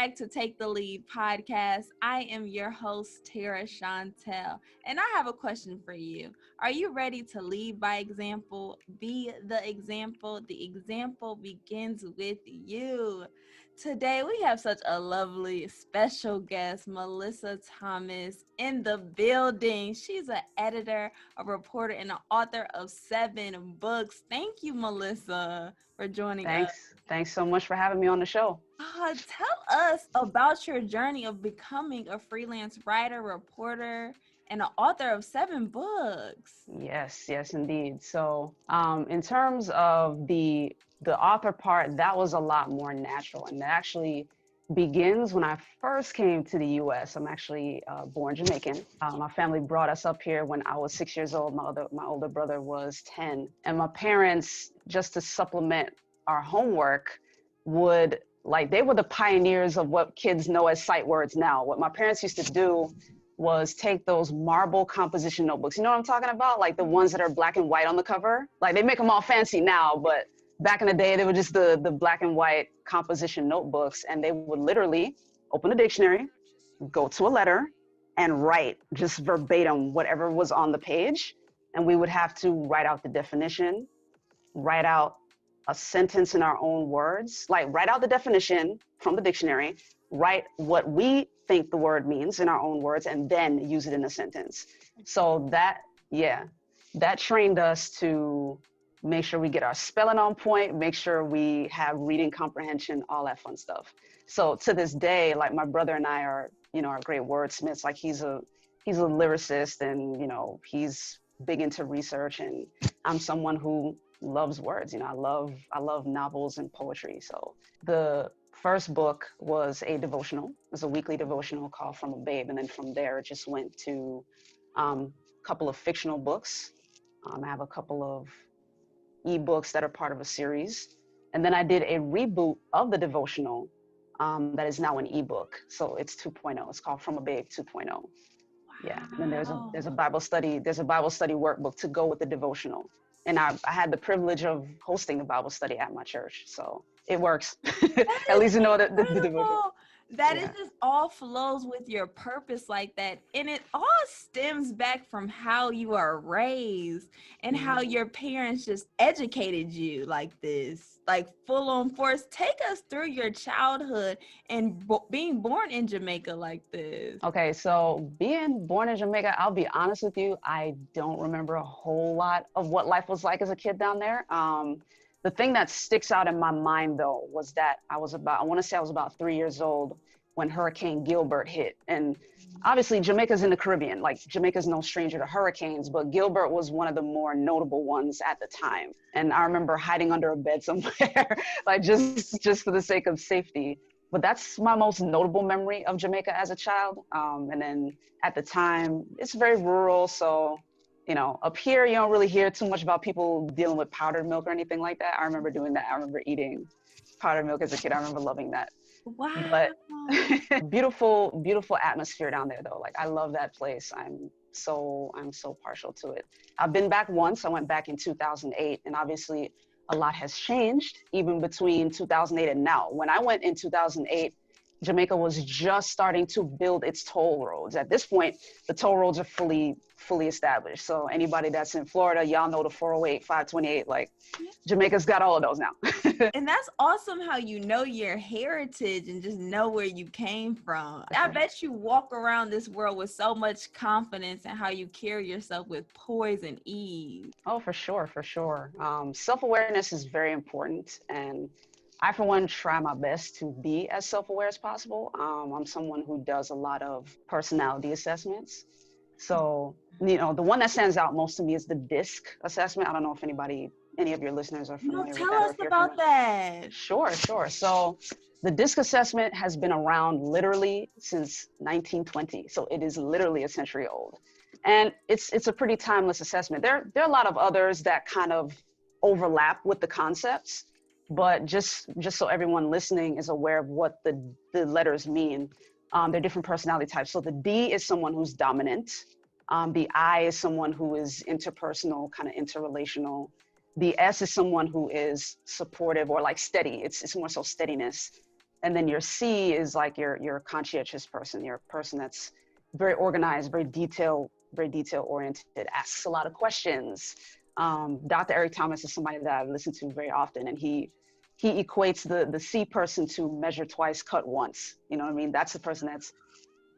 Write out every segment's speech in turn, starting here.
back to Take the Lead podcast. I am your host, Tara Chantelle, and I have a question for you. Are you ready to lead by example? Be the example. The example begins with you. Today, we have such a lovely special guest, Mellissa Thomas, in the building. She's an editor, a reporter, and an author of 7 books. Thank you, Mellissa, for joining us. Thanks so much for having me on the show. Tell us about your journey of becoming a freelance writer, reporter, and an author of 7 books. Yes, indeed. So in terms of the author part, that was a lot more natural. And that actually begins when I first came to the U.S. I'm actually born Jamaican. My family brought us up here when I was 6 years old. My older brother was 10. And my parents, just to supplement our homework, they were the pioneers of what kids know as sight words now. What my parents used to do was take those marble composition notebooks. You know what I'm talking about? Like the ones that are black and white on the cover. Like they make them all fancy now, but back in the day, they were just the black and white composition notebooks. And they would literally open the dictionary, go to a letter, and write just verbatim whatever was on the page. And we would have to write out the definition, write out a sentence in our own words, like write out the definition from the dictionary, write what we think the word means in our own words, and then use it in a sentence. So that trained us to make sure we get our spelling on point, make sure we have reading comprehension, all that fun stuff. So to this day, like my brother and I are great wordsmiths. Like he's a lyricist, and he's big into research, and I'm someone who loves words. I love novels and poetry. So the first book was a devotional. It was a weekly devotional called From a Babe. And then from there, it just went to a couple of fictional books. I have a couple of ebooks that are part of a series. And then I did a reboot of the devotional that is now an ebook. So it's 2.0. It's called From a Babe 2.0. Wow. Yeah. And then there's a Bible study workbook to go with the devotional. And I had the privilege of hosting the Bible study at my church. So it works. At least you know that the devotion. That it just all flows with your purpose like that. And it all stems back from how you are raised and how your parents just educated you like this, like full on force. Take us through your childhood and being born in Jamaica like this. Okay, so being born in Jamaica, I'll be honest with you, I don't remember a whole lot of what life was like as a kid down there. The thing that sticks out in my mind, though, was that I was about 3 years old when Hurricane Gilbert hit. And obviously, Jamaica's in the Caribbean. Like, Jamaica's no stranger to hurricanes, but Gilbert was one of the more notable ones at the time. And I remember hiding under a bed somewhere, like just for the sake of safety. But that's my most notable memory of Jamaica as a child. And then at the time, it's very rural, so up here, you don't really hear too much about people dealing with powdered milk or anything like that. I remember doing that. I remember eating powdered milk as a kid. I remember loving that. Wow. But beautiful atmosphere down there, though. Like, I love that place. I'm so partial to it. I've been back once. I went back in 2008, and obviously a lot has changed even between 2008 and now. When I went in 2008, Jamaica was just starting to build its toll roads. At this point, the toll roads are fully established. So anybody that's in Florida, y'all know the 408, 528, like Jamaica's got all of those now. And that's awesome how you know your heritage and just know where you came from. I bet you walk around this world with so much confidence in how you carry yourself with poise and ease. Oh, for sure. Self-awareness is very important. And I, for one, try my best to be as self-aware as possible. I'm someone who does a lot of personality assessments. So, the one that stands out most to me is the D.I.S.C assessment. I don't know if any of your listeners are familiar with that. Tell us about that. Sure. So the D.I.S.C assessment has been around literally since 1920. So it is literally a century old. And it's a pretty timeless assessment. There are a lot of others that kind of overlap with the concepts. But just so everyone listening is aware of what the letters mean, they're different personality types. So the D is someone who's dominant. The I is someone who is interpersonal, kind of interrelational. The S is someone who is supportive or like steady. It's more so steadiness. And then your C is like your conscientious person. You're a person that's very organized, very detail oriented, asks a lot of questions. Dr. Eric Thomas is somebody that I listen to very often, and he equates the C person to measure twice, cut once. You know what I mean? That's the person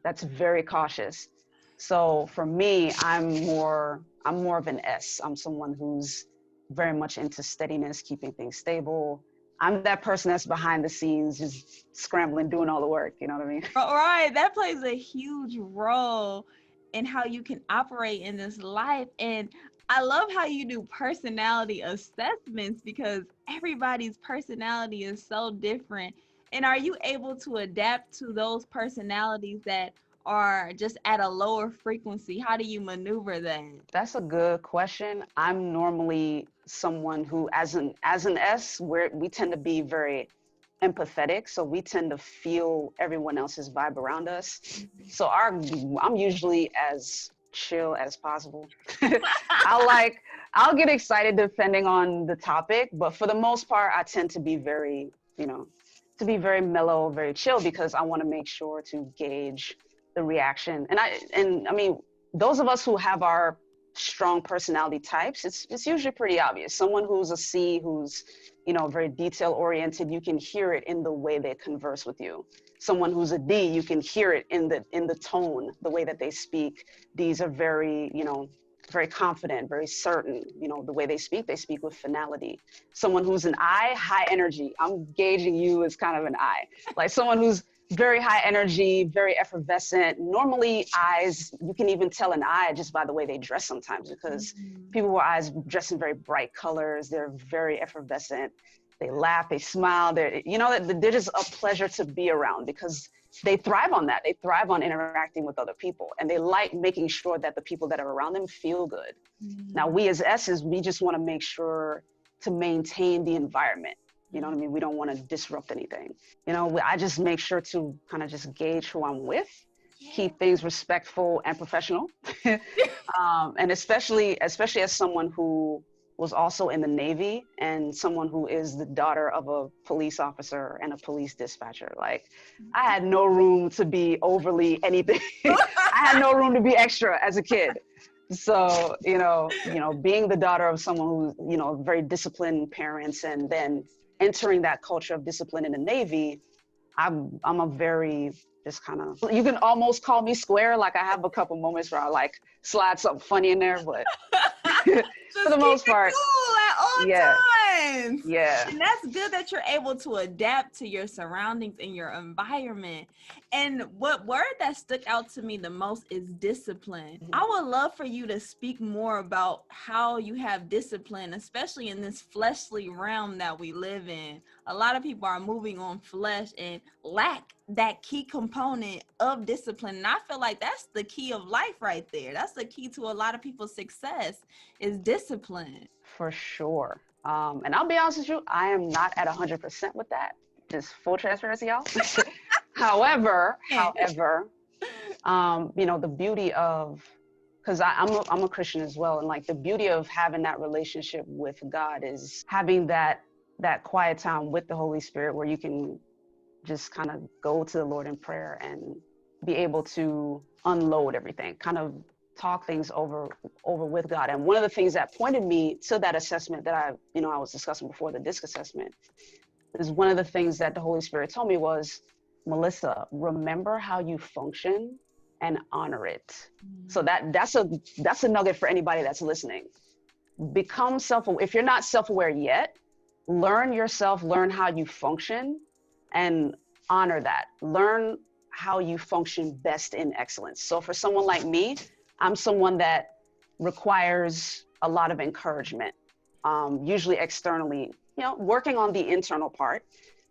that's very cautious. So for me, I'm more of an S. I'm someone who's very much into steadiness, keeping things stable. I'm that person that's behind the scenes, just scrambling, doing all the work. You know what I mean? Right. That plays a huge role in how you can operate in this life. And I love how you do personality assessments, because everybody's personality is so different. And are you able to adapt to those personalities that are just at a lower frequency? How do you maneuver that? That's a good question. I'm normally someone who, as an S, we tend to be very empathetic, so we tend to feel everyone else's vibe around us. So I'm usually as chill as possible. I'll get excited depending on the topic, but for the most part, I tend to be very, mellow, very chill, because I want to make sure to gauge the reaction. And I mean, those of us who have our strong personality types, it's usually pretty obvious. Someone who's a C, who's, very detail oriented, you can hear it in the way they converse with you. Someone who's a D, you can hear it in the tone, the way that they speak. These are very, very confident, very certain. The way they speak with finality. Someone who's an I, high energy. I'm gauging you as kind of an I. Like someone who's very high energy, very effervescent. Normally eyes, you can even tell an eye just by the way they dress sometimes, because people with eyes dress in very bright colors. They're very effervescent. They laugh, they smile. They're just a pleasure to be around, because they thrive on that. They thrive on interacting with other people, and they like making sure that the people that are around them feel good. Now, we as S's, we just want to make sure to maintain the environment. You know what I mean? We don't want to disrupt anything. I just make sure to kind of just gauge who I'm with, keep things respectful and professional. And especially as someone who was also in the Navy, and someone who is the daughter of a police officer and a police dispatcher. Like, I had no room to be overly anything. I had no room to be extra as a kid. So, being the daughter of someone who, very disciplined parents, and then entering that culture of discipline in the Navy, I'm a very just kind of, you can almost call me square. Like, I have a couple moments where I like slide something funny in there, but for the most part, cool at all times. Yeah. And that's good that you're able to adapt to your surroundings and your environment. And what word that stuck out to me the most is discipline. I would love for you to speak more about how you have discipline, especially in this fleshly realm that we live in. A lot of people are moving on flesh and lack that key component of discipline. And I feel like that's the key of life right there. That's the key to a lot of people's success, is discipline. For sure. And I'll be honest with you, I am not at 100% with that. Just full transparency, y'all. However, the beauty of, because I'm a Christian as well, and like the beauty of having that relationship with God is having that quiet time with the Holy Spirit, where you can just kind of go to the Lord in prayer and be able to unload everything, kind of talk things over with God. And one of the things that pointed me to that assessment that I was discussing before, the D.I.S.C assessment, is one of the things that the Holy Spirit told me was, Mellissa, remember how you function and honor it. So that's a nugget for anybody that's listening. Become self-aware. If you're not self-aware yet, learn yourself, learn how you function, and honor that. Learn how you function best in excellence. So for someone like me, I'm someone that requires a lot of encouragement, usually externally, working on the internal part.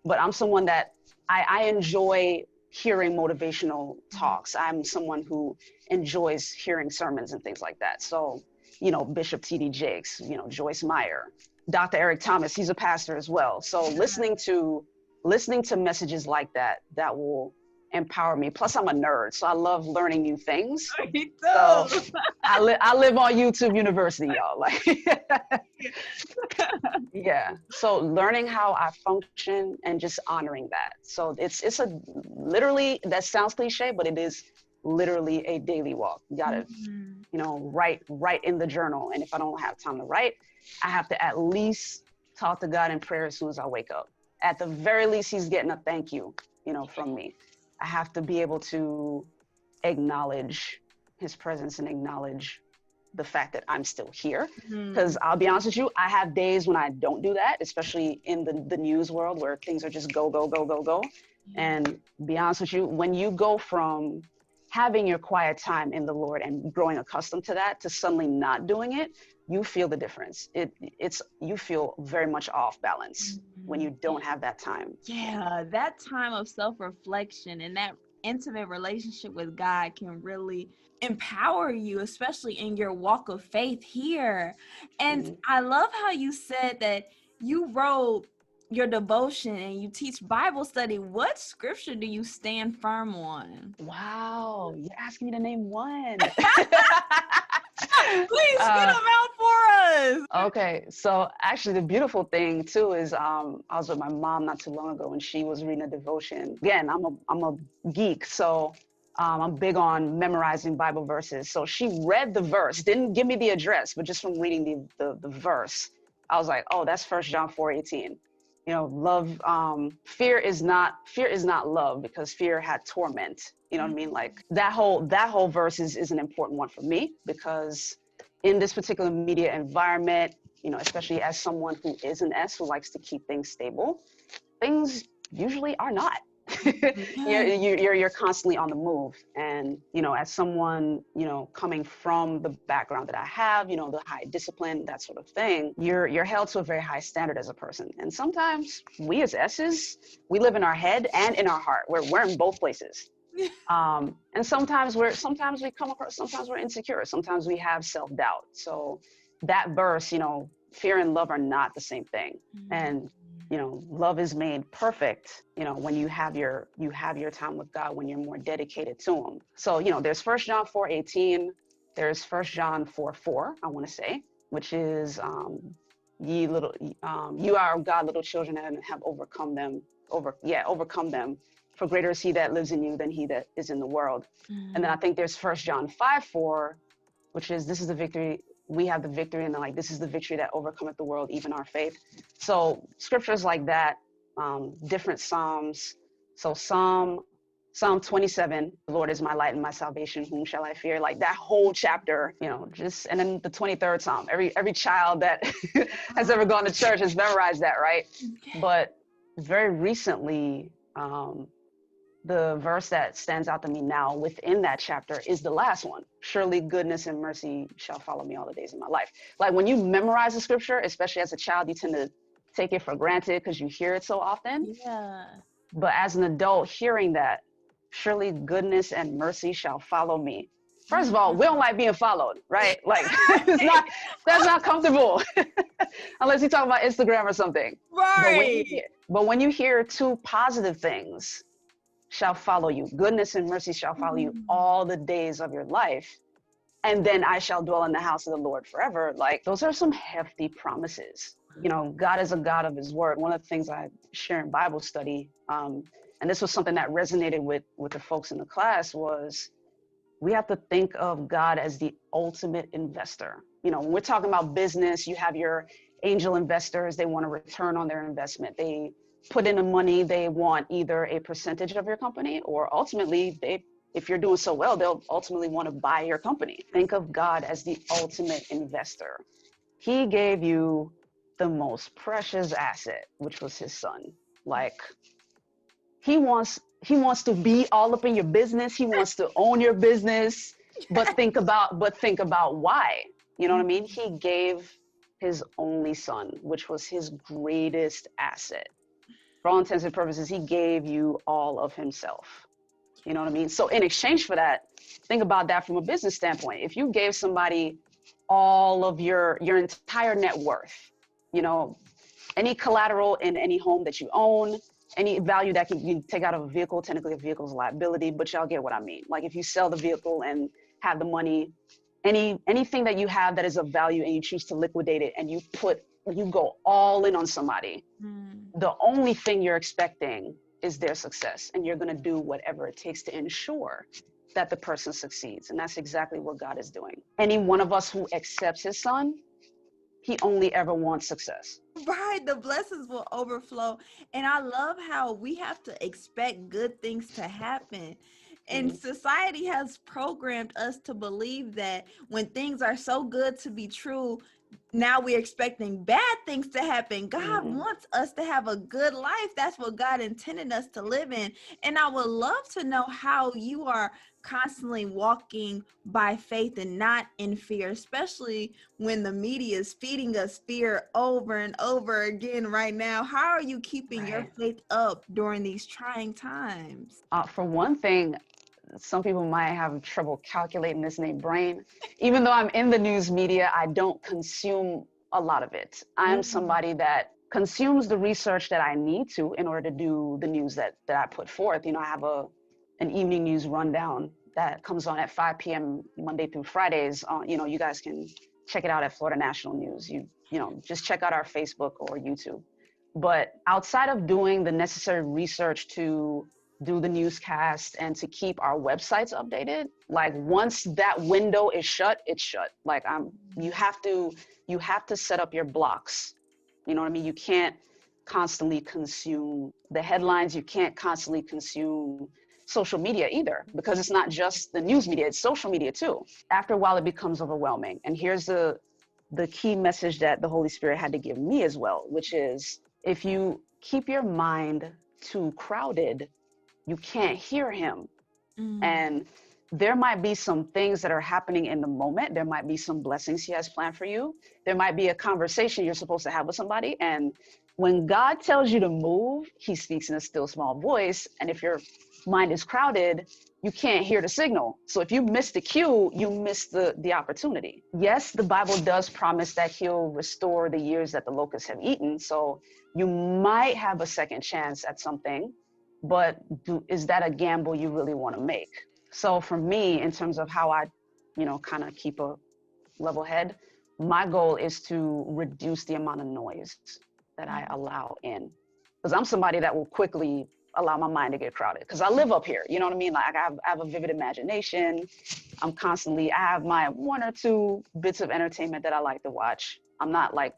But I'm someone that I enjoy hearing motivational talks. I'm someone who enjoys hearing sermons and things like that. So, Bishop T.D. Jakes, Joyce Meyer, Dr. Eric Thomas, he's a pastor as well. So listening to messages like that will empower me. Plus, I'm a nerd, so I love learning new things. Me So too. I live on YouTube University, y'all. Like, yeah. So learning how I function and just honoring that. So it's a literally, that sounds cliche, but it is literally a daily walk. You gotta, write in the journal. And if I don't have time to write, I have to at least talk to God in prayer as soon as I wake up. At the very least, he's getting a thank you, from me. I have to be able to acknowledge his presence and acknowledge the fact that I'm still here. Because I'll be honest with you, I have days when I don't do that, especially in the news world where things are just go, go, go, go, go. And be honest with you, when you go from having your quiet time in the Lord and growing accustomed to that to suddenly not doing it, you feel the difference. You feel very much off balance when you don't have that time. Yeah, that time of self-reflection and that intimate relationship with God can really empower you, especially in your walk of faith here. And I love how you said that you wrote your devotion and you teach Bible study. What scripture do you stand firm on? Wow, you're asking me to name one. Please spit them out for us. Okay, so actually the beautiful thing too is I was with my mom not too long ago and she was reading a devotion. Again, I'm a geek, so I'm big on memorizing Bible verses. So she read the verse, didn't give me the address, but just from reading the verse, I was like, oh, that's 1 John 4:18. Love, fear is not love, because fear had torment. You know what I mean? Like that whole verse is an important one for me, because in this particular media environment, especially as someone who is an S, who likes to keep things stable, things usually are not. You're constantly on the move. And, as someone, coming from the background that I have, the high discipline, that sort of thing, you're held to a very high standard as a person. And sometimes we as S's, we live in our head and in our heart. We're in both places. And sometimes we come across, sometimes we're insecure. Sometimes we have self-doubt. So that verse, fear and love are not the same thing. And love is made perfect, when you have your time with God, when you're more dedicated to him. So, there's 1 John 4:18, there's 1 John 4:4, I want to say, which is, you are of God, little children, and have overcome them. Overcome them. For greater is he that lives in you than he that is in the world. And then I think there's 1 John 5:4, which is, this is the victory. We have the victory, and this is the victory that overcometh the world, even our faith. So scriptures like that, different Psalms. So Psalm 27, the Lord is my light and my salvation, whom shall I fear? Like that whole chapter, and then the 23rd Psalm. Every child that has ever gone to church has memorized that, right? But very recently, the verse that stands out to me now within that chapter is the last one. Surely goodness and mercy shall follow me all the days of my life. Like when you memorize the scripture, especially as a child, you tend to take it for granted because you hear it so often. Yeah. But as an adult, hearing that, surely goodness and mercy shall follow me. First of all, we don't like being followed, right? Like that's not comfortable unless you talk about Instagram or something. Right. But when you hear two positive things, shall follow you, goodness and mercy shall follow you all the days of your life, and then I shall dwell in the house of the Lord forever. Like those are some hefty promises. God is a God of his word. One of the things I share in Bible study, and this was something that resonated with the folks in the class, was we have to think of God as the ultimate investor. When we're talking about business, you have your angel investors. They want a return on their investment. They put in the money. They want either a percentage of your company, or ultimately, if you're doing so well, they'll ultimately want to buy your company. Think of God as the ultimate investor. He gave you the most precious asset, which was his son. Like he wants to be all up in your business. He wants to own your business, but think about why. You know what I mean? He gave his only son, which was his greatest asset. For all intents and purposes, he gave you all of himself. You know what I mean? So in exchange for that, think about that from a business standpoint. If you gave somebody all of your entire net worth, any collateral in any home that you own, any value that you take out of a vehicle, technically a vehicle's liability, but y'all get what I mean. Like if you sell the vehicle and have the money, anything that you have that is of value and you choose to liquidate it and you go all in on somebody, the only thing you're expecting is their success, and you're going to do whatever it takes to ensure that the person succeeds. And that's exactly what God is doing. Any one of us who accepts his son, he only ever wants success. Right, the blessings will overflow. And I love how we have to expect good things to happen. And society has programmed us to believe that when things are so good to be true, now we're expecting bad things to happen. God wants us to have a good life. That's what God intended us to live in. And I would love to know how you are constantly walking by faith and not in fear, especially when the media is feeding us fear over and over again right now. How are you keeping your faith up during these trying times? For one thing, some people might have trouble calculating this name brain. Even though I'm in the news media, I don't consume a lot of it. I'm somebody that consumes the research that I need to in order to do the news that I put forth. You know, I have an evening news rundown that comes on at 5 p.m. Monday through Fridays. You know, you guys can check it out at Florida National News. You know, just check out our Facebook or YouTube. But outside of doing the necessary research to do the newscast and to keep our websites updated, like once that window is shut, it's shut. Like you have to set up your blocks. You know what I mean? You can't constantly consume the headlines. You can't constantly consume social media either, because it's not just the news media, it's social media too. After a while, it becomes overwhelming. And here's the key message that the Holy Spirit had to give me as well, which is if you keep your mind too crowded, you can't hear him. And there might be some things that are happening in the moment. There might be some blessings he has planned for you. There might be a conversation you're supposed to have with somebody. And when God tells you to move, he speaks in a still small voice. And if your mind is crowded, you can't hear the signal. So if you miss the cue, you miss the opportunity. Yes, the Bible does promise that he'll restore the years that the locusts have eaten. So you might have a second chance at something. But is that a gamble you really want to make? So for me, in terms of how I, kind of keep a level head, my goal is to reduce the amount of noise that I allow in. Because I'm somebody that will quickly allow my mind to get crowded. Because I live up here, you know what I mean? Like I have a vivid imagination. I have my one or two bits of entertainment that I like to watch. I'm not like,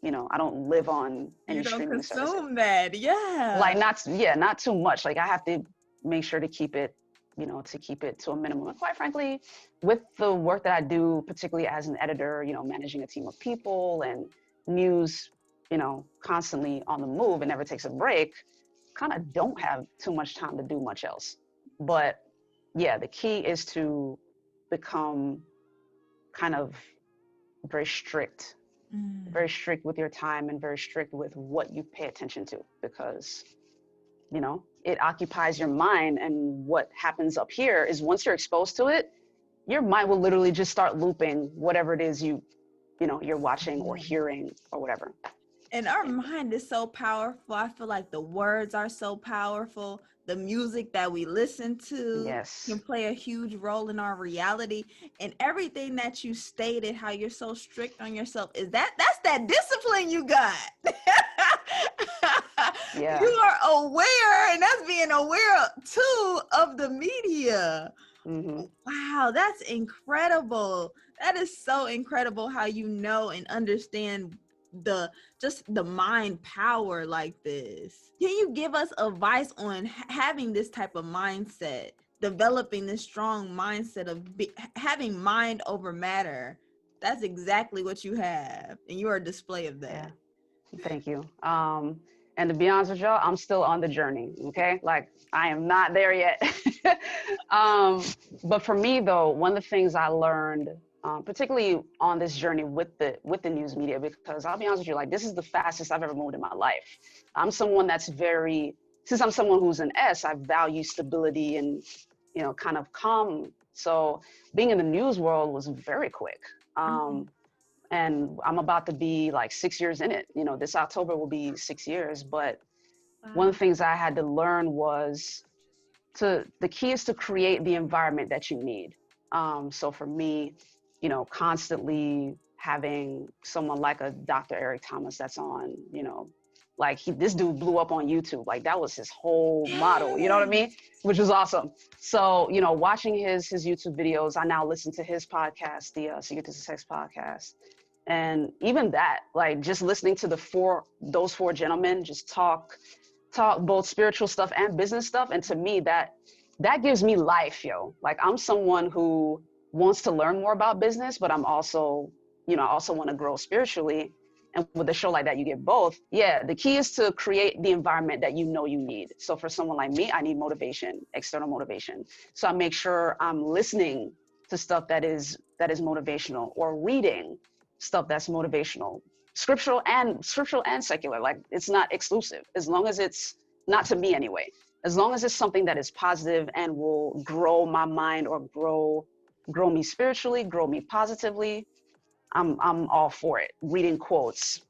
I don't live on any streaming services. You don't consume that, yeah. Like not too much. Like I have to make sure to keep it, to a minimum. And quite frankly, with the work that I do, particularly as an editor, managing a team of people and news, constantly on the move and never takes a break, kind of don't have too much time to do much else. But yeah, the key is to become kind of very strict with your time and very strict with what you pay attention to, because it occupies your mind. And what happens up here is once you're exposed to it, your mind will literally just start looping whatever it is you're watching or hearing or whatever. And our mind is so powerful. I feel like the words are so powerful. The music that we listen to can play a huge role in our reality. And everything that you stated, how you're so strict on yourself, that's that discipline you got. Yeah. You are aware, and that's being aware too of the media. Mm-hmm. Wow, that's incredible. That is so incredible how you know and understand the mind power like this. Can you give us advice on having this type of mindset, developing this strong mindset of having mind over matter? That's exactly what you have, and you are a display of that. Yeah. Thank you. And to be honest with y'all, I'm still on the journey. Okay, like I am not there yet. But for me though, one of the things I learned, particularly on this journey with the news media, because I'll be honest with you, like this is the fastest I've ever moved in my life. I'm someone that's since I'm someone who's an S, I value stability and, kind of calm. So being in the news world was very quick. And I'm about to be like 6 years in it. This October will be 6 years, but One of Wow. the things I had to learn was the key is to create the environment that you need. So for me, constantly having someone like a Dr. Eric Thomas that's on, like this dude blew up on YouTube. Like that was his whole model, you know what I Yes. mean? Which was awesome. So, watching his YouTube videos, I now listen to his podcast, the Secret to Success podcast. And even that, like just listening to those four gentlemen just talk both spiritual stuff and business stuff. And to me, that gives me life, yo. Like I'm someone who wants to learn more about business, but I'm also, I also want to grow spiritually. And with a show like that, you get both. Yeah, the key is to create the environment that you need. So for someone like me, I need motivation, external motivation. So I make sure I'm listening to stuff that is motivational, or reading stuff that's motivational, scriptural and secular. Like it's not exclusive, as long as it's not, to me anyway, as long as it's something that is positive and will grow my mind, or grow me spiritually, grow me positively. I'm all for it. Reading quotes,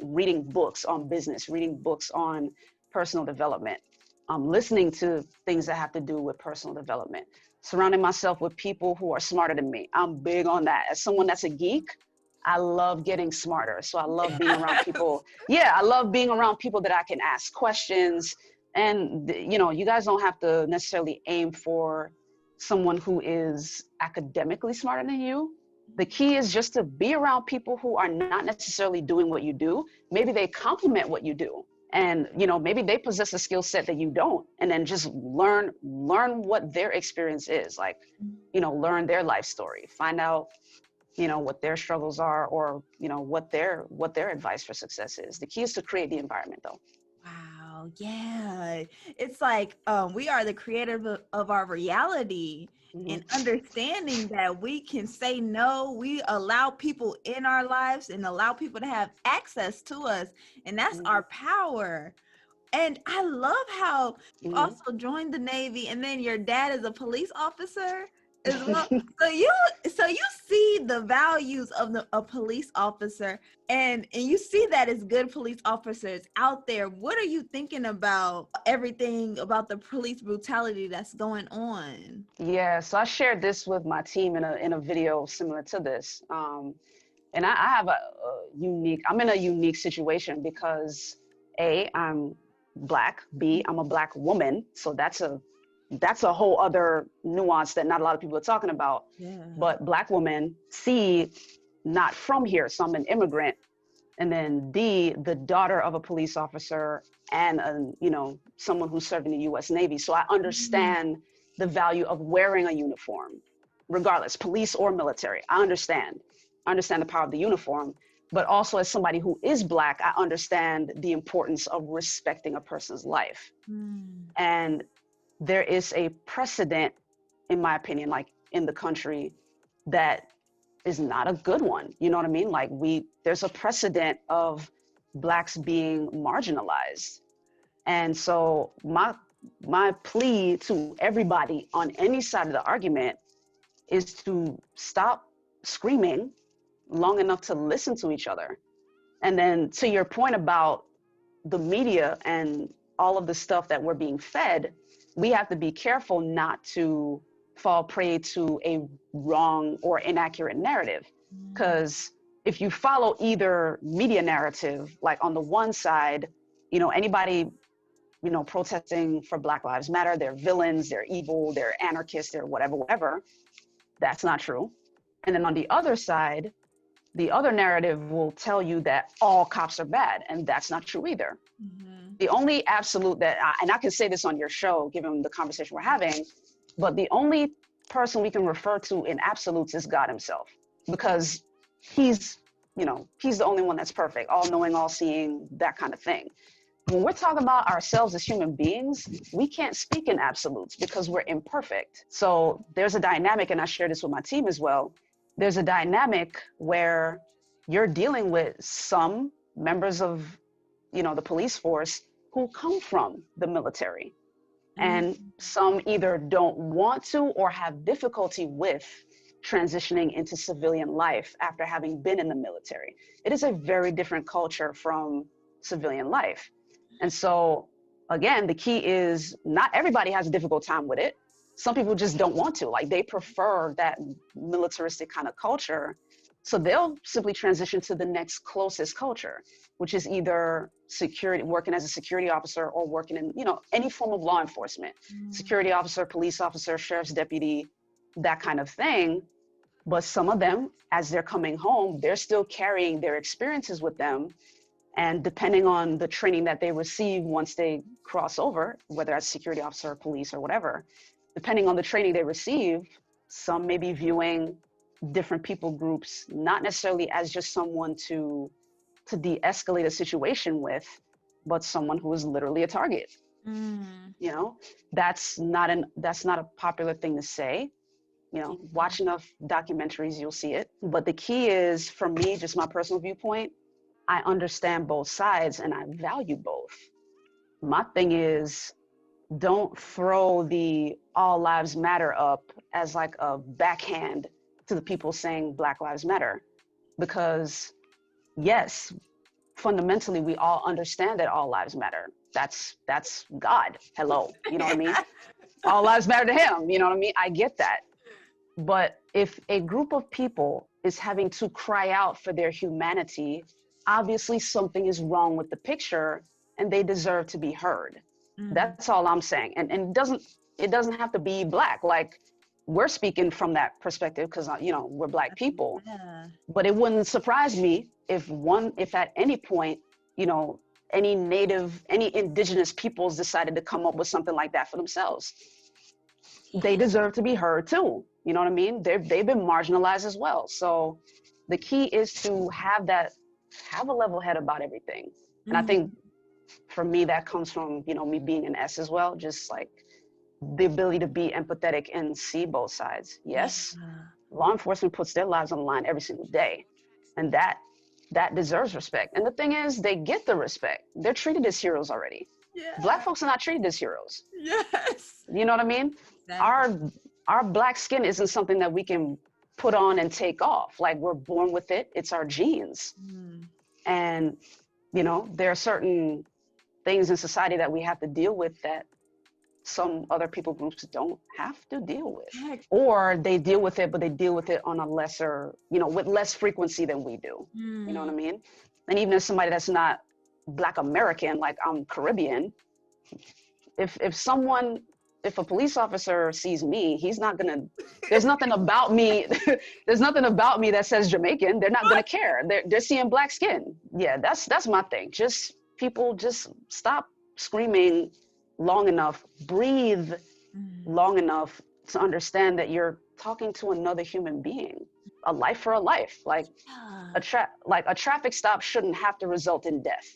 reading books on business, reading books on personal development, listening to things that have to do with personal development, surrounding myself with people who are smarter than me. I'm big on that. As someone that's a geek, I love getting smarter. So I love being around people. Yeah, I love being around people that I can ask questions. And, you guys don't have to necessarily aim for someone who is academically smarter than you. The key is just to be around people who are not necessarily doing what you do. Maybe they complement what you do. And, maybe they possess a skill set that you don't. And then just learn what their experience is. Like, learn their life story. Find out, what their struggles are, or, what their advice for success is. The key is to create the environment, though. Wow. Yeah. It's like we are the creator of our reality, and Mm-hmm. understanding that we can say no. We allow people in our lives and allow people to have access to us. And that's Mm-hmm. our power. And I love how you Mm-hmm. also joined the Navy, and then your dad is a police officer as well. So you see the values of a police officer, and you see that as good police officers out there. What are you thinking about everything about the police brutality that's going on? Yeah, so I shared this with my team in a video similar to this. And I have I'm in a unique situation because A, I'm Black, B, I'm a Black woman. So that's a whole other nuance that not a lot of people are talking about. Yeah. But Black woman, C, not from here, so I'm an immigrant. And then D, the daughter of a police officer and someone who served in the U.S. Navy. So I understand the value of wearing a uniform, regardless, police or military. I understand the power of the uniform. But also, as somebody who is Black, I understand the importance of respecting a person's life. And there is a precedent, in my opinion, like in the country, that is not a good one. You know what I mean? Like there's a precedent of Blacks being marginalized. And so my plea to everybody on any side of the argument is to stop screaming long enough to listen to each other. And then to your point about the media and all of the stuff that we're being fed, we have to be careful not to fall prey to a wrong or inaccurate narrative. Because if you follow either media narrative, like on the one side, anybody, protesting for Black Lives Matter, they're villains, they're evil, they're anarchists, they're whatever, that's not true. And then on the other side, the other narrative will tell you that all cops are bad, and that's not true either. The only absolute and I can say this on your show, given the conversation we're having, but the only person we can refer to in absolutes is God himself, because he's the only one that's perfect, all knowing, all seeing, that kind of thing. When we're talking about ourselves as human beings, we can't speak in absolutes because we're imperfect. So there's a dynamic, and I share this with my team as well. There's a dynamic where you're dealing with some members of, the police force who come from the military. And some either don't want to or have difficulty with transitioning into civilian life after having been in the military. It is a very different culture from civilian life. And so again, the key is not everybody has a difficult time with it. Some people just don't want to. Like, they prefer that militaristic kind of culture. So they'll simply transition to the next closest culture, which is either security, working as a security officer, or working in, you know, any form of law enforcement, security officer, police officer, sheriff's deputy, that kind of thing. But some of them, as they're coming home, they're still carrying their experiences with them. And depending on the training that they receive once they cross over, whether as security officer or police or whatever, depending on the training they receive, some may be viewing different people groups not necessarily as just someone to de-escalate a situation with, but someone who is literally a target. You know, that's not a popular thing to say. You know, watch enough documentaries, you'll see it. But the key is, for me, just my personal viewpoint, I understand both sides and I value both. My thing is, don't throw the all lives matter up as like a backhand to the people saying Black Lives Matter. Because yes, fundamentally, we all understand that all lives matter. That's God. Hello. You know what I mean? All lives matter to him. You know what I mean? I get that. But if a group of people is having to cry out for their humanity, obviously something is wrong with the picture and they deserve to be heard. That's all I'm saying. And it doesn't have to be Black. Like, we're speaking from that perspective because, you know, we're Black people. But it wouldn't surprise me if at any point, you know, any indigenous peoples decided to come up with something like that for themselves. They deserve to be heard too. You know what I mean? They've been marginalized as well. So the key is to have a level head about everything. And I think for me, that comes from, you know, me being an S as well, just like the ability to be empathetic and see both sides. Yes, law enforcement puts their lives on the line every single day, and that deserves respect. And the thing is, they get the respect. They're treated as heroes already. Black folks are not treated as heroes. Yes. You know what I mean? Exactly. Our Black skin isn't something that we can put on and take off. Like, we're born with it. It's our genes. And, you know, there are certain things in society that we have to deal with that some other people groups don't have to deal with. Or they deal with it, but they deal with it on a lesser, you know, with less frequency than we do. You know what I mean? And even as somebody that's not Black American, like I'm Caribbean, if a police officer sees me, he's not gonna, there's nothing about me that says Jamaican. They're not gonna care. They're seeing Black skin. Yeah, that's my thing. People just stop screaming long enough, breathe long enough to understand that you're talking to another human being. A life for a life. Like a traffic stop shouldn't have to result in death.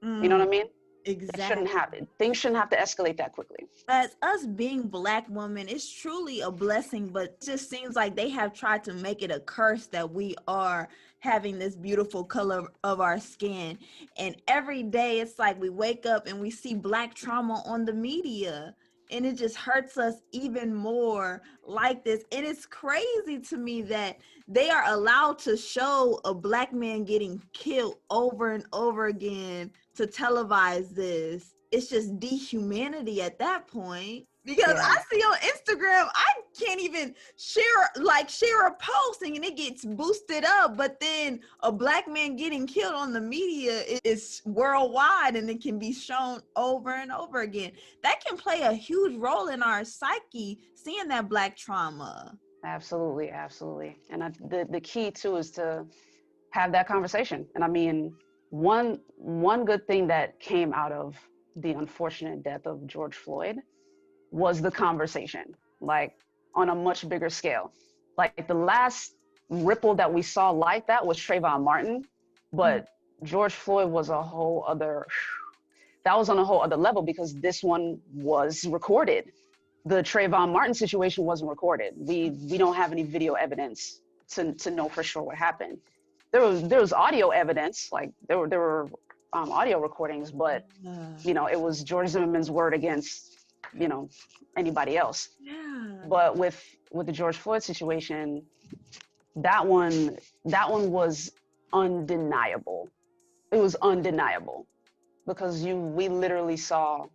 You know what I mean? Exactly. Things shouldn't have to escalate that quickly. As us being Black women, it's truly a blessing, but it just seems like they have tried to make it a curse that we are having this beautiful color of our skin. And every day it's like we wake up and we see Black trauma on the media, and it just hurts us even more like this. And it's crazy to me that they are allowed to show a Black man getting killed over and over again to televise this. It's just dehumanity at that point. Because I see on Instagram, I can't even share a post and it gets boosted up, but then a Black man getting killed on the media is worldwide and it can be shown over and over again. That can play a huge role in our psyche, seeing that Black trauma. Absolutely. And the key too is to have that conversation. And I mean, one good thing that came out of the unfortunate death of George Floyd was the conversation, like on a much bigger scale. Like the last ripple that we saw like that was Trayvon Martin, but George Floyd was on a whole other level because this one was recorded. The Trayvon Martin situation wasn't recorded. We don't have any video evidence to know for sure what happened. There was audio evidence, like there were audio recordings, but you know, it was George Zimmerman's word against, you know, anybody else. But with the George Floyd situation, that one was undeniable. It was undeniable because we literally saw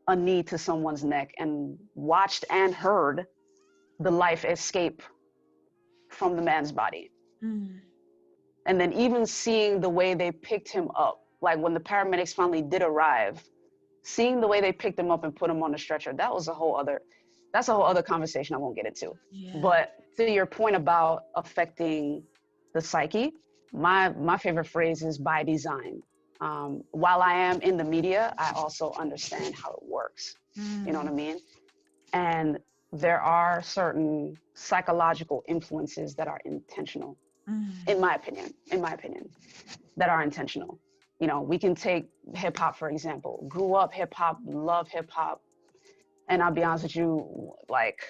a knee to someone's neck and watched and heard the life escape from the man's body. Mm. And then even seeing the way they picked him up, like when the paramedics finally did arrive, seeing the way they picked him up and put him on the stretcher, that's a whole other conversation I won't get into. Yeah. But to your point about affecting the psyche, my favorite phrase is by design. While I am in the media, I also understand how it works. You know what I mean? And there are certain psychological influences that are intentional, in my opinion, that are intentional. You know, we can take hip hop, for example. Grew up hip hop, love hip hop. And I'll be honest with you, like,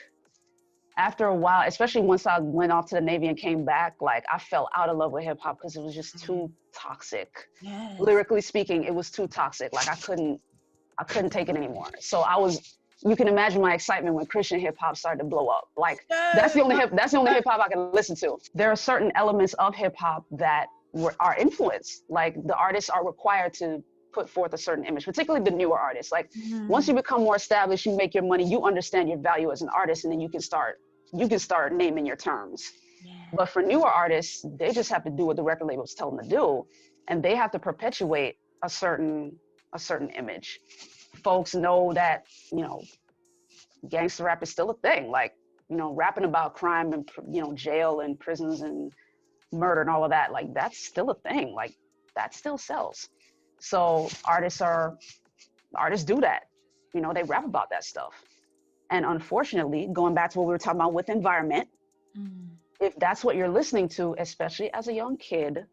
after a while, especially once I went off to the Navy and came back, like, I fell out of love with hip hop because it was just too toxic. Yes. Lyrically speaking, it was too toxic. Like, I couldn't take it anymore. So you can imagine my excitement when Christian hip hop started to blow up. Like, that's the only hip hop I can listen to. There are certain elements of hip hop that are influenced. Like, the artists are required to put forth a certain image, particularly the newer artists. Like, once you become more established, you make your money, you understand your value as an artist, and then you can start naming your terms. Yeah. But for newer artists, they just have to do what the record labels tell them to do, and they have to perpetuate a certain image. Folks know that, you know, gangster rap is still a thing. Like, you know, rapping about crime and, you know, jail and prisons and murder and all of that, like, that's still a thing. Like, that still sells. So artists do that. You know, they rap about that stuff. And unfortunately, going back to what we were talking about with environment, if that's what you're listening to, especially as a young kid,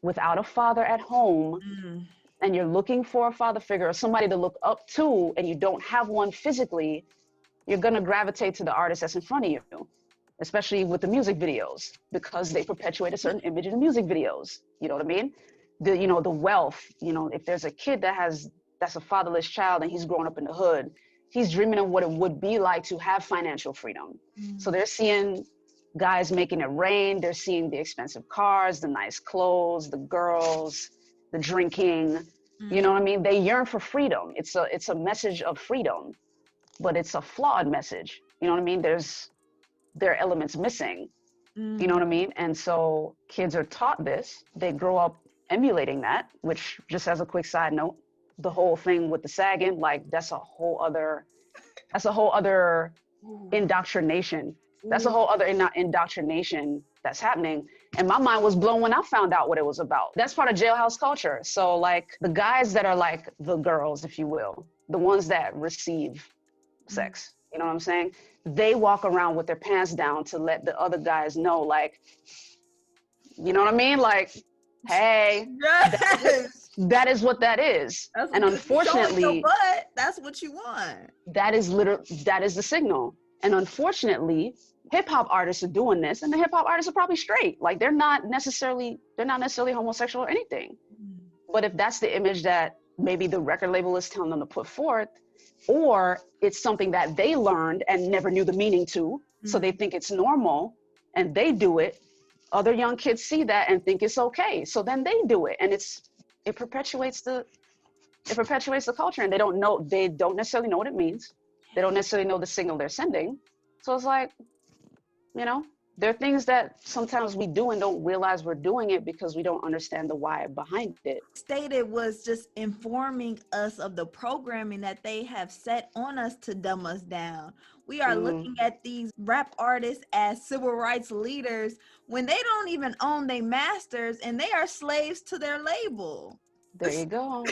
without a father at home, and you're looking for a father figure or somebody to look up to, and you don't have one physically, you're going to gravitate to the artist that's in front of you, especially with the music videos, because they perpetuate a certain image in the music videos. You know what I mean? The wealth, you know, if there's a kid that's a fatherless child and he's growing up in the hood, he's dreaming of what it would be like to have financial freedom. So they're seeing guys making it rain. They're seeing the expensive cars, the nice clothes, the girls, the drinking. You know what I mean? They yearn for freedom. It's a message of freedom, but it's a flawed message. You know what I mean? There are elements missing. You know what I mean? And so kids are taught this. They grow up emulating that, which, just as a quick side note, the whole thing with the sagging, like, that's a whole other indoctrination. That's a whole other indoctrination that's happening. And my mind was blown when I found out what it was about. That's part of jailhouse culture. So, like, the guys that are like the girls, if you will, the ones that receive sex, you know what I'm saying? They walk around with their pants down to let the other guys know, like, you know what I mean? Like, hey, Yes. that is what that is. And unfortunately, your butt, that's what you want. that is the signal. And unfortunately, hip hop artists are doing this, and the hip hop artists are probably straight. Like, they're not necessarily homosexual or anything. But if that's the image that maybe the record label is telling them to put forth, or it's something that they learned and never knew the meaning to, so they think it's normal and they do it, other young kids see that and think it's okay. So then they do it, and it perpetuates the culture, and they don't necessarily know what it means. They don't necessarily know the signal they're sending. So it's like, you know, there are things that sometimes we do and don't realize we're doing it because we don't understand the why behind it. Stated was just informing us of the programming that they have set on us to dumb us down. We are looking at these rap artists as civil rights leaders when they don't even own their masters and they are slaves to their label. There you go.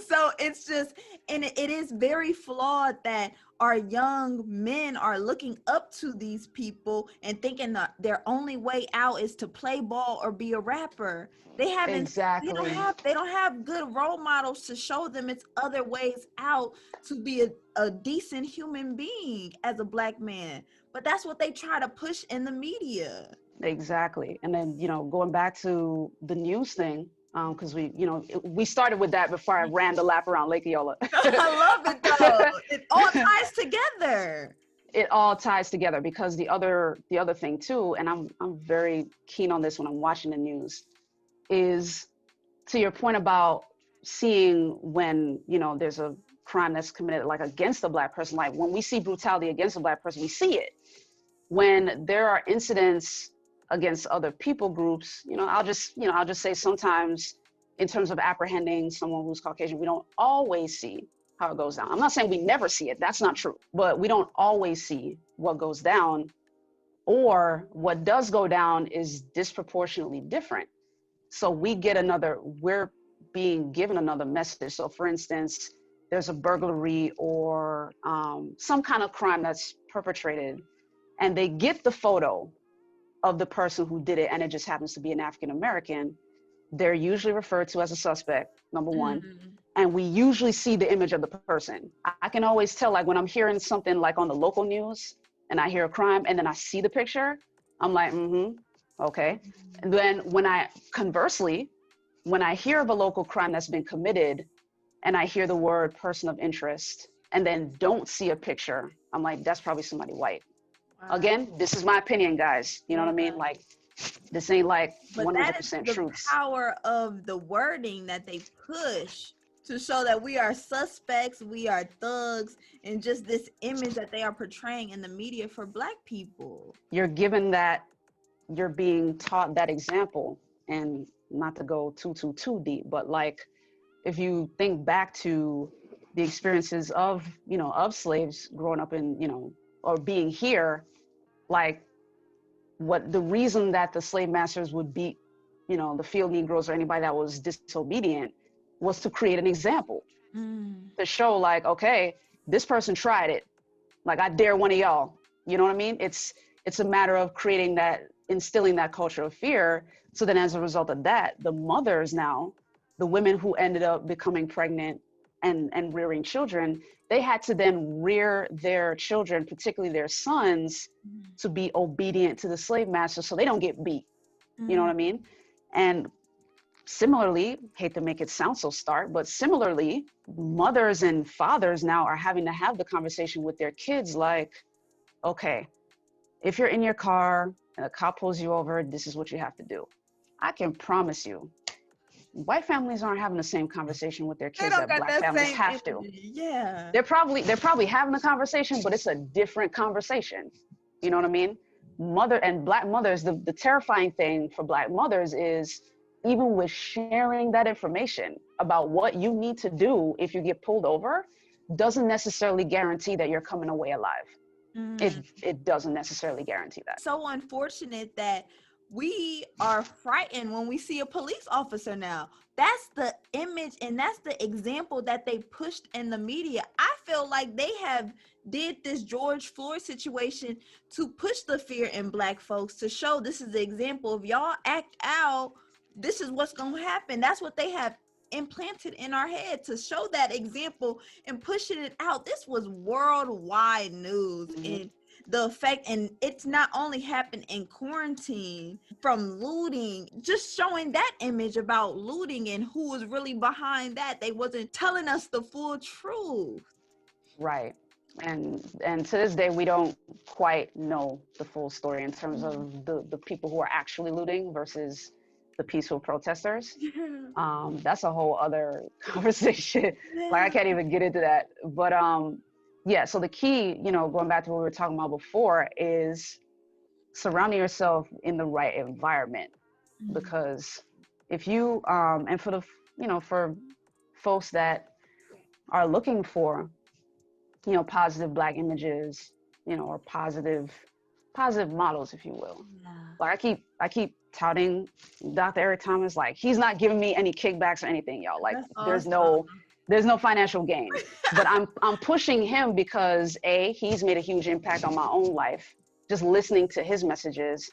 So it's just, and it is very flawed that our young men are looking up to these people and thinking that their only way out is to play ball or be a rapper. They haven't, they don't have good role models to show them it's other ways out to be a decent human being as a Black man. But that's what they try to push in the media. Exactly. And then, you know, going back to the news thing, because we started with that before I ran the lap around Lake Eola. I love it though. It all ties together. It all ties together because the other thing too, and I'm very keen on this when I'm watching the news, is to your point about seeing when, you know, there's a crime that's committed like against a Black person. Like when we see brutality against a Black person, we see it. When there are incidents against other people groups, I'll just say sometimes in terms of apprehending someone who's Caucasian, we don't always see how it goes down. I'm not saying we never see it. That's not true. But we don't always see what goes down, or what does go down is disproportionately different. So we're being given another message. So for instance, there's a burglary or some kind of crime that's perpetrated, and they get the photo of the person who did it, and it just happens to be an African American. They're usually referred to as a suspect, number one. Mm-hmm. And we usually see the image of the person. I can always tell, like when I'm hearing something like on the local news and I hear a crime and then I see the picture, I'm like, okay. And then conversely, when I hear of a local crime that's been committed and I hear the word person of interest and then don't see a picture, I'm like, that's probably somebody white. Wow. Again, this is my opinion, guys. You know what I mean? Like, this ain't like 100% that is the truth. Power of the wording that they push to show that we are suspects, we are thugs, and just this image that they are portraying in the media for Black people. You're being taught that example, and not to go too deep, but like if you think back to the experiences of slaves growing up in, or being here, like what the reason that the slave masters would beat, the field Negroes or anybody that was disobedient was to create an example, to show like, okay, this person tried it. Like I dare one of y'all, you know what I mean? It's a matter of instilling that culture of fear. So then as a result of that, the mothers now, the women who ended up becoming pregnant and rearing children, they had to then rear their children, particularly their sons, to be obedient to the slave master so they don't get beat. You know what I mean? And similarly, hate to make it sound so stark, but similarly, mothers and fathers now are having to have the conversation with their kids like, okay, if you're in your car and a cop pulls you over, this is what you have to do. I can promise you, white families aren't having the same conversation with their kids that Black families have to. Yeah. They're probably having a conversation, but it's a different conversation. You know what I mean? Mother and Black mothers, the terrifying thing for Black mothers is even with sharing that information about what you need to do if you get pulled over, doesn't necessarily guarantee that you're coming away alive. It doesn't necessarily guarantee that. So unfortunate that we are frightened when we see a police officer now. That's the image and that's the example that they pushed in the media. I feel like they have did this George Floyd situation to push the fear in Black folks, to show this is the example. If y'all act out, this is what's going to happen. That's what they have implanted in our head, to show that example and pushing it out. This was worldwide news. And the effect, and it's not only happened in quarantine from looting, just showing that image about looting and who was really behind that. They wasn't telling us the full truth. Right. And to this day, we don't quite know the full story in terms of the people who are actually looting versus the peaceful protesters. That's a whole other conversation. Like I can't even get into that. But yeah, so the key, going back to what we were talking about before, is surrounding yourself in the right environment. Because if you, and for for folks that are looking for, positive Black images, or positive models, if you will. Yeah. Like I keep touting Dr. Eric Thomas, like he's not giving me any kickbacks or anything, y'all. Like there's no financial gain. But I'm pushing him because A, he's made a huge impact on my own life, just listening to his messages.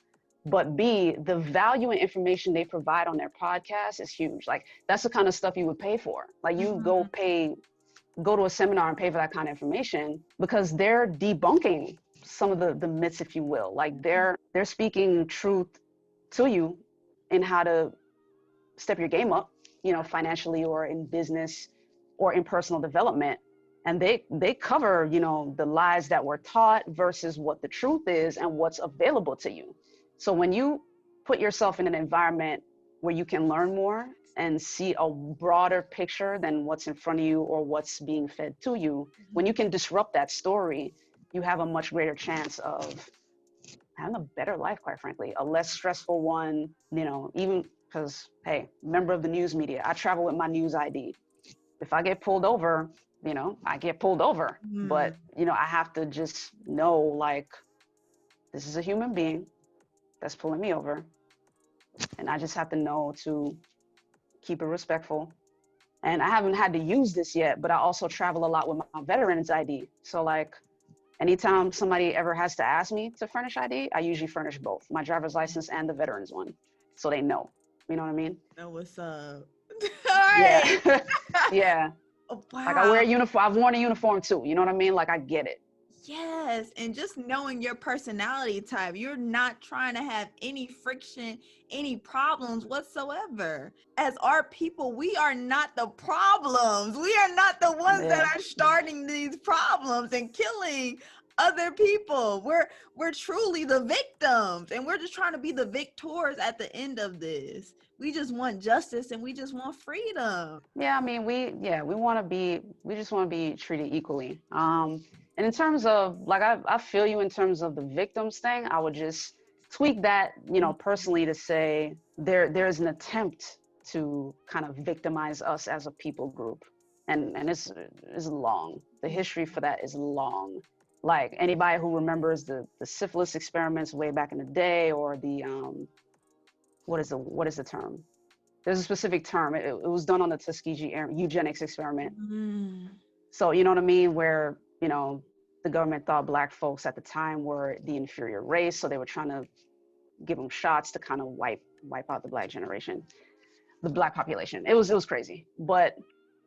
But B, the value and information they provide on their podcast is huge. Like that's the kind of stuff you would pay for. Like you go to a seminar and pay for that kind of information, because they're debunking some of the myths, if you will. Like they're speaking truth to you in how to step your game up, financially or in business or in personal development. And they cover, the lies that were taught versus what the truth is and what's available to you. So when you put yourself in an environment where you can learn more and see a broader picture than what's in front of you or what's being fed to you, when you can disrupt that story, you have a much greater chance of having a better life, quite frankly, a less stressful one, you know, even because, hey, member of the news media, I travel with my news ID. If I get pulled over, you know, I get pulled over. But, you know, I have to just know, like, this is a human being that's pulling me over. And I just have to know to keep it respectful. And I haven't had to use this yet, but I also travel a lot with my veterans ID. So like, anytime somebody ever has to ask me to furnish ID, I usually furnish both, my driver's license and the veterans one. So they know, you know what I mean? Know what's up. All right. Yeah. Yeah. Oh, wow. Like I wear a uniform. I've worn a uniform too. You know what I mean? Like I get it. Yes. And just knowing your personality type, you're not trying to have any friction, any problems whatsoever. As our people, we are not the problems. We are not the ones that are starting these problems and killing other people. We're truly the victims, and we're just trying to be the victors at the end of this. We just want justice and we just want freedom. Yeah, I mean, we just want to be treated equally. And in terms of, like, I feel you in terms of the victims thing. I would just tweak that, you know, personally to say there's an attempt to kind of victimize us as a people group. And it's long. The history for that is long. Like anybody who remembers the syphilis experiments way back in the day, or the, what is the term? There's a specific term. It was done on the Tuskegee eugenics experiment. So, you know what I mean? Where, you know, the government thought Black folks at the time were the inferior race. So they were trying to give them shots to kind of wipe out the Black generation, the Black population. It was crazy. But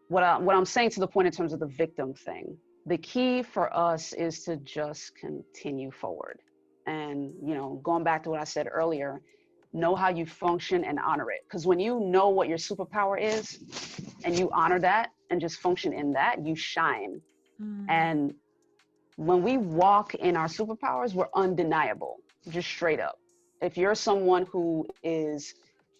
what I'm saying to the point in terms of the victim thing, the key for us is to just continue forward. And, you know, going back to what I said earlier, know how you function and honor it. Because when you know what your superpower is and you honor that and just function in that, you shine. And when we walk in our superpowers, we're undeniable, just straight up. If you're someone who is